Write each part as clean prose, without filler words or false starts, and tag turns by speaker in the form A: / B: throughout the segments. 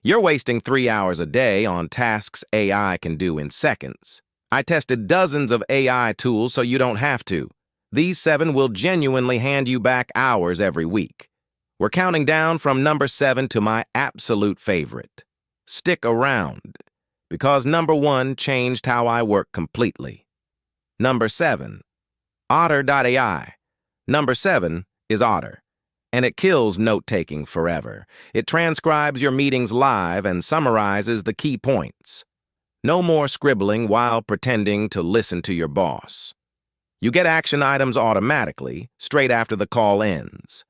A: You're wasting 3 hours a day on tasks AI can do in seconds. I tested dozens of AI tools so you don't have to. These 7 will genuinely hand you back hours every week. We're counting down from number 7 to my absolute favorite. Stick around, because number 1 changed how I work completely. Number 7, Otter.ai. Number 7 is Otter, and it kills note-taking forever. It transcribes your meetings live and summarizes the key points. No more scribbling while pretending to listen to your boss. You get action items automatically, straight after the call ends.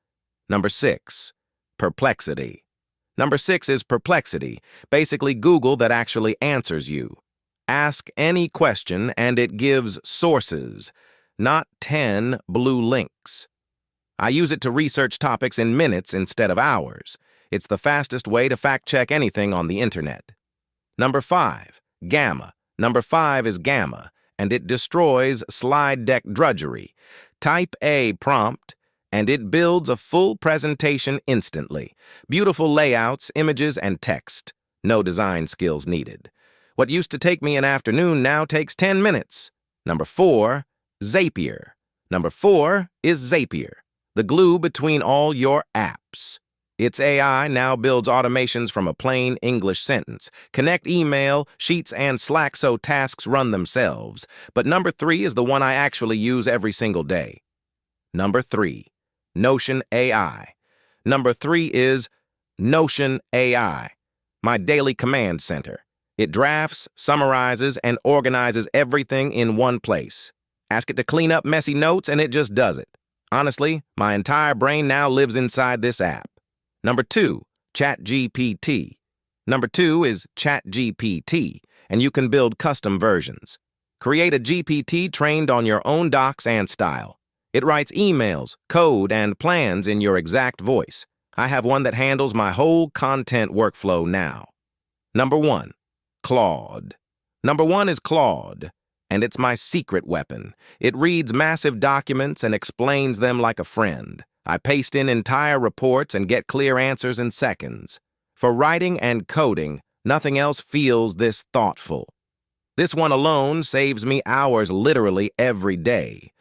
A: Number 6, Perplexity. Number 6 is Perplexity, basically Google that actually answers you. Ask any question and it gives sources, not 10 blue links. I use it to research topics in minutes instead of hours. It's the fastest way to fact-check anything on the internet. Number 5, Gamma. Number 5 is Gamma, and it destroys slide deck drudgery. Type a prompt, and it builds a full presentation instantly. Beautiful layouts, images, and text. No design skills needed. What used to take me an afternoon now takes 10 minutes. Number 4, Zapier. Number 4 is Zapier, the glue between all your apps. Its AI now builds automations from a plain English sentence. Connect email, sheets, and Slack so tasks run themselves. But number 3 is the one I actually use every single day. Number 3, Notion AI. Number 3 is Notion AI, my daily command center. It drafts, summarizes, and organizes everything in one place. Ask it to clean up messy notes, and it just does it. Honestly, my entire brain now lives inside this app. Number 2, ChatGPT. Number 2 is ChatGPT, and you can build custom versions. Create a GPT trained on your own docs and style. It writes emails, code, and plans in your exact voice. I have one that handles my whole content workflow now. Number 1, Claude. Number 1 is Claude, and it's my secret weapon. It reads massive documents and explains them like a friend. I paste in entire reports and get clear answers in seconds. For writing and coding, nothing else feels this thoughtful. This one alone saves me hours literally every day.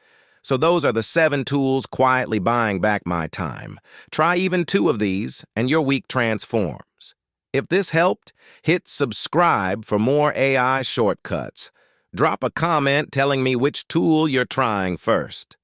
A: So those are the 7 tools quietly buying back my time. Try even 2 of these, and your week transforms. If this helped, hit subscribe for more AI shortcuts. Drop a comment telling me which tool you're trying first.